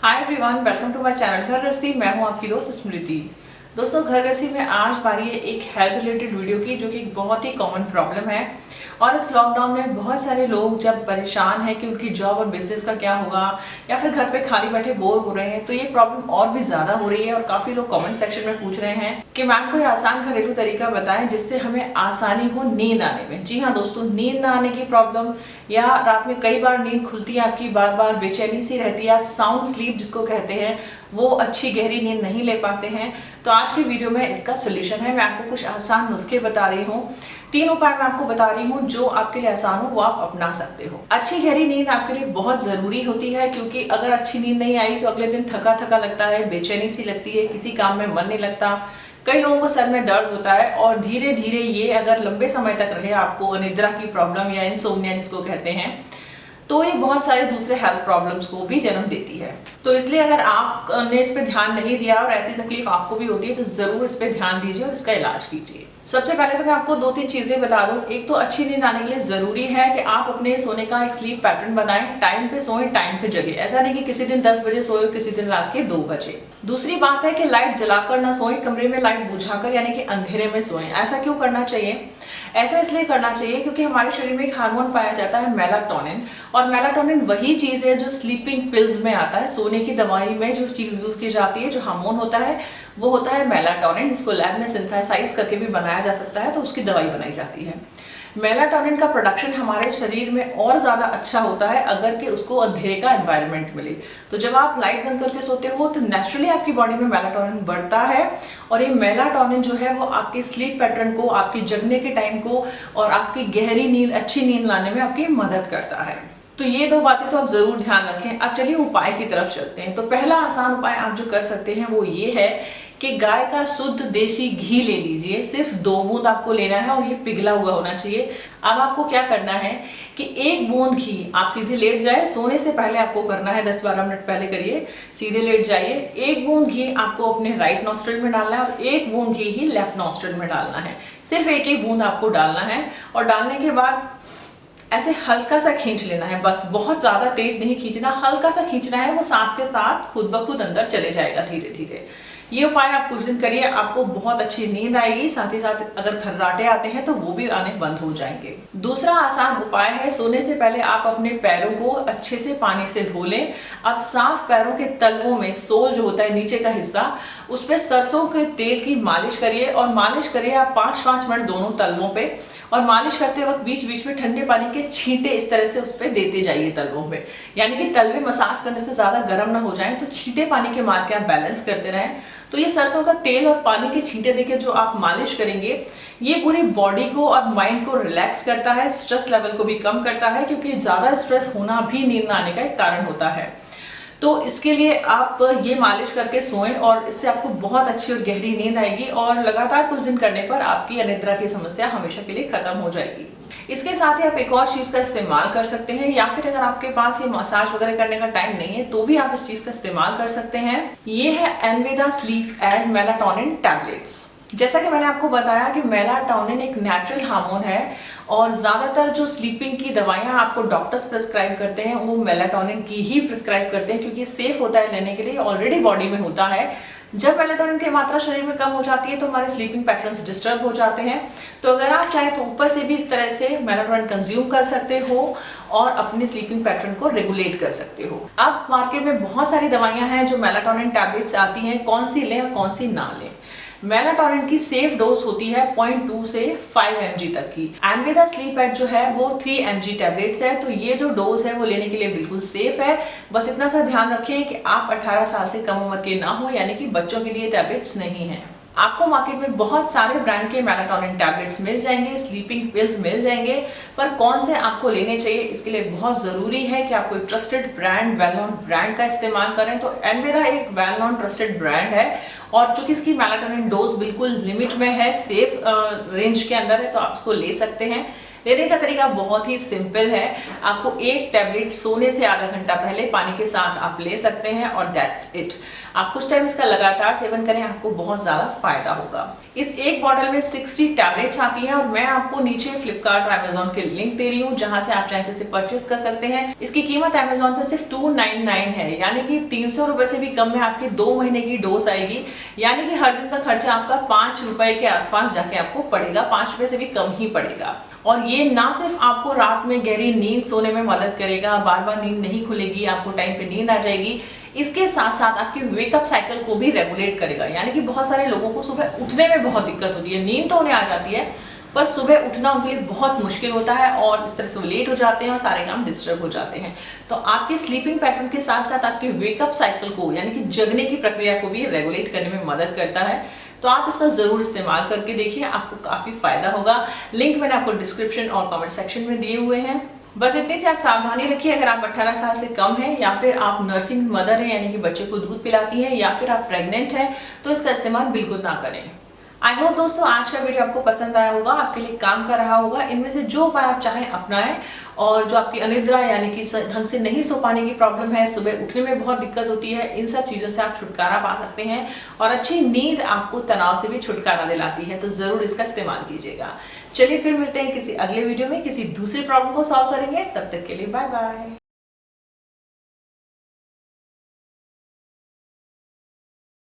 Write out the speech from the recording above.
Hi everyone, welcome to my channel Ghar Grihasthi. मैं हूं आपकी दोस्त स्मृति। दोस्तों, घर गृहस्थी में आज बारी है एक हेल्थ रिलेटेड वीडियो की, जो कि एक बहुत ही कॉमन प्रॉब्लम है। और इस लॉकडाउन में बहुत सारे लोग जब परेशान हैं कि उनकी जॉब और बिजनेस का क्या होगा, या फिर घर पे खाली बैठे बोर हो रहे हैं, तो ये प्रॉब्लम और भी ज़्यादा हो रही है। और काफ़ी लोग कमेंट सेक्शन में पूछ रहे हैं कि मैम कोई आसान घरेलू तरीका बताएं जिससे हमें आसानी हो नींद आने में। जी हाँ दोस्तों, नींद ना आने की प्रॉब्लम, या रात में कई बार नींद खुलती है आपकी, बार बार बेचैनी सी रहती है, आप साउंड स्लीप जिसको कहते हैं, वो अच्छी गहरी नींद नहीं ले पाते हैं, तो आज की वीडियो में इसका सोल्यूशन है। मैं आपको कुछ आसान नुस्खे बता रही हूँ, 3 उपाय मैं आपको बता रही हूँ जो आपके लिए आसान हो, वो आप अपना सकते हो। अच्छी गहरी नींद आपके लिए बहुत जरूरी होती है, क्योंकि अगर अच्छी नींद नहीं आई तो अगले दिन थका थका लगता है, बेचैनी सी लगती है, किसी काम में मन नहीं लगता, कई लोगों को सर में दर्द होता है। और धीरे धीरे ये अगर लंबे समय तक रहे, आपको अनिद्रा की प्रॉब्लम या इंसोम्निया जिसको कहते हैं, तो ये बहुत सारे दूसरे हेल्थ प्रॉब्लम्स को भी जन्म देती है। तो इसलिए अगर आपने इस पे ध्यान नहीं दिया और ऐसी तकलीफ आपको भी होती है, तो जरूर इस पे ध्यान दीजिए और इसका इलाज कीजिए। सबसे पहले तो मैं आपको 2-3 चीजें बता दूं। एक तो अच्छी नींद आने के लिए जरूरी है कि आप अपने सोने का एक स्लीप पैटर्न बनाएं, टाइम पे सोएं, टाइम पे जगें। ऐसा नहीं कि किसी दिन 10 बजे सोए, किसी दिन रात के 2 बजे। दूसरी बात है कि लाइट जलाकर ना सोएं, कमरे में लाइट बुझाकर यानी कि अंधेरे में सोएं। ऐसा क्यों करना चाहिए? ऐसा इसलिए करना चाहिए क्योंकि हमारे शरीर में एक हार्मोन पाया जाता है मेलाटोनिन, और मेलाटोनिन वही चीज है जो स्लीपिंग पिल्स में आता है। सोने की दवाई में जो चीज यूज की जाती है, जो हार्मोन होता है, वो होता है मेलाटोनिन। इसको लैब में सिंथेसाइज करके भी बनाया जा सकता है, तो उसकी दवाई बनाई जाती है। मेलाटोनिन का प्रोडक्शन हमारे शरीर में और ज्यादा अच्छा होता है अगर कि उसको अंधेरे का एनवायरनमेंट मिले। तो जब आप लाइट बंद करके सोते हो तो नेचुरली आपकी बॉडी में मेलाटोनिन बढ़ता है, और ये मेलाटोनिन जो है वो आपके स्लीप पैटर्न को, आपकी जगने के टाइम को और आपकी गहरी नींद, अच्छी नींद लाने में आपकी मदद करता है। तो ये 2 बातें तो आप जरूर ध्यान रखें। अब चलिए उपाय की तरफ चलते हैं। तो पहला आसान उपाय आप जो कर सकते हैं वो ये है कि गाय का शुद्ध देसी घी ले लीजिए। सिर्फ 2 बूंद आपको लेना है और ये पिघला हुआ होना चाहिए। अब आपको क्या करना है कि 1 बूंद घी, आप सीधे लेट जाए, सोने से पहले आपको करना है, 10-12 मिनट पहले करिए, सीधे लेट जाइए। 1 बूंद घी आपको अपने राइट नॉस्ट्रिल में डालना है और 1 बूंद घी ही लेफ्ट नॉस्ट्रिल में डालना है। सिर्फ एक बूंद आपको डालना है, और डालने के बाद ऐसे हल्का सा खींच लेना है, बस बहुत ज्यादा तेज नहीं खींचना, हल्का सा खींचना है। वो साथ के साथ खुद ब खुद अंदर चले जाएगा धीरे धीरे। ये उपाय आप कुछ दिन करिए, आपको बहुत अच्छी नींद आएगी। साथ ही साथ अगर खर्राटे आते हैं तो वो भी आने बंद हो जाएंगे। दूसरा आसान उपाय है, सोने से पहले आप अपने पैरों को अच्छे से पानी से धो लें। अब साफ पैरों के तलवों में, सोल जो होता है नीचे का हिस्सा, उस पर सरसों के तेल की मालिश करिए। और मालिश करिए आप 5-5 मिनट दोनों तलवों पे, और मालिश करते वक्त बीच बीच में ठंडे पानी के छींटे इस तरह से उस पर देते जाइए तलवों पे। यानी कि तलवे मसाज करने से ज्यादा गर्म ना हो जाएं, तो छींटे पानी के मार के आप बैलेंस करते रहें। तो ये सरसों का तेल और पानी के छींटे देके जो आप मालिश करेंगे, ये पूरी बॉडी को और माइंड को रिलैक्स करता है, स्ट्रेस लेवल को भी कम करता है, क्योंकि ज्यादा स्ट्रेस होना भी नींद न आने का एक कारण होता है। तो इसके लिए आप ये मालिश करके सोएं, और इससे आपको बहुत अच्छी और गहरी नींद आएगी, और लगातार कुछ दिन करने पर आपकी अनिद्रा की समस्या हमेशा के लिए खत्म हो जाएगी। इसके साथ ही आप एक और चीज का इस्तेमाल कर सकते हैं, या फिर अगर आपके पास ये मसाज वगैरह करने का टाइम नहीं है तो भी आप इस चीज का इस्तेमाल कर सकते हैं। ये है एनवेदा स्लीप एंड मेलाटोनिन टैबलेट्स। जैसा कि मैंने आपको बताया कि मेलाटोनिन एक नेचुरल हार्मोन है, और ज्यादातर जो स्लीपिंग की दवाइयां आपको डॉक्टर्स प्रिस्क्राइब करते हैं वो मेलाटोनिन की ही प्रिस्क्राइब करते हैं, क्योंकि सेफ होता है लेने के लिए, ऑलरेडी बॉडी में होता है। जब मेलाटोनिन की मात्रा शरीर में कम हो जाती है तो हमारे स्लीपिंग पैटर्न्स डिस्टर्ब हो जाते हैं। तो अगर आप चाहें तो ऊपर से भी इस तरह से मेलाटोनिन कंज्यूम कर सकते हो और अपने स्लीपिंग पैटर्न को रेगुलेट कर सकते हो। अब मार्केट में बहुत सारी दवाइयां हैं जो मेलाटोनिन टैबलेट्स आती हैं, कौन सी लें और कौन सी ना लें। मेलाटोनिन की सेफ डोज होती है 0.2 से 5 mg तक की। एनवेदा स्लीप एड जो है वो 3 mg टैबलेट्स है, तो ये जो डोज है वो लेने के लिए बिल्कुल सेफ है। बस इतना सा ध्यान रखें कि आप 18 साल से कम उम्र के ना हो, यानी कि बच्चों के लिए टैबलेट्स नहीं है। आपको मार्केट में बहुत सारे ब्रांड के मेलाटोनिन टैबलेट्स मिल जाएंगे, स्लीपिंग पिल्स मिल जाएंगे, पर कौन से आपको लेने चाहिए इसके लिए बहुत जरूरी है कि आप कोई trusted brand, well known brand का इस्तेमाल करें। तो एनवेदा एक वेल नोन ट्रस्टेड ब्रांड है, और चूंकि इसकी मेलाटोनिन डोज बिल्कुल लिमिट में है, सेफ रेंज के अंदर है, तो आप इसको ले सकते हैं। लेने का तरीका बहुत ही सिंपल है। आपको एक टैबलेट सोने से आधा घंटा पहले पानी के साथ आप ले सकते हैं और दैट्स इट। आप कुछ टाइम इसका लगातार सेवन करें, आपको बहुत ज्यादा फायदा होगा। इस एक बॉटल में 60 टैबलेट्स आती हैं और मैं आपको नीचे फ्लिपकार्ट और अमेजोन के लिंक दे रही हूँ, जहां से आप चाहें तो इसे परचेस कर सकते हैं। इसकी कीमत अमेजोन पे सिर्फ 299 है, यानी कि 300 रुपए से भी कम में आपके 2 महीने की डोज आएगी। यानी कि हर दिन का खर्चा आपका 5 रुपए के आसपास जाके आपको पड़ेगा, 5 रुपए से भी कम ही पड़ेगा। और ये ना सिर्फ आपको रात में गहरी नींद सोने में मदद करेगा, बार बार नींद नहीं खुलेगी, आपको टाइम पे नींद आ जाएगी, इसके साथ साथ आपके वेकअप साइकिल को भी रेगुलेट करेगा। यानी कि बहुत सारे लोगों को सुबह उठने में बहुत दिक्कत होती है, नींद तो उन्हें आ जाती है पर सुबह उठना उनके लिए बहुत मुश्किल होता है और इस तरह से वो लेट हो जाते हैं और सारे काम डिस्टर्ब हो जाते हैं। तो आपके स्लीपिंग पैटर्न के साथ साथ आपके वेकअप साइकिल को यानी कि जगने की प्रक्रिया को भी रेगुलेट करने में मदद करता है। तो आप इसका जरूर इस्तेमाल करके देखिए, आपको काफी फायदा होगा। लिंक मैंने आपको डिस्क्रिप्शन और कमेंट सेक्शन में दिए हुए हैं। बस इतनी सी आप सावधानी रखिए, अगर आप 18 साल से कम हैं या फिर आप नर्सिंग मदर हैं यानी कि बच्चे को दूध पिलाती हैं या फिर आप प्रेग्नेंट हैं तो इसका इस्तेमाल बिल्कुल ना करें। आई होप दोस्तों आज का वीडियो आपको पसंद आया होगा, आपके लिए काम कर रहा होगा। इनमें से जो उपाय आप चाहें अपनाएं और जो आपकी अनिद्रा यानी कि ढंग से नहीं सो पाने की प्रॉब्लम है, सुबह उठने में बहुत दिक्कत होती है, इन सब चीज़ों से आप छुटकारा पा सकते हैं। और अच्छी नींद आपको तनाव से भी छुटकारा दिलाती है, तो ज़रूर इसका इस्तेमाल कीजिएगा। चलिए फिर मिलते हैं किसी अगले वीडियो में, किसी दूसरी प्रॉब्लम को सॉल्व करेंगे। तब तक के लिए बाय बाय।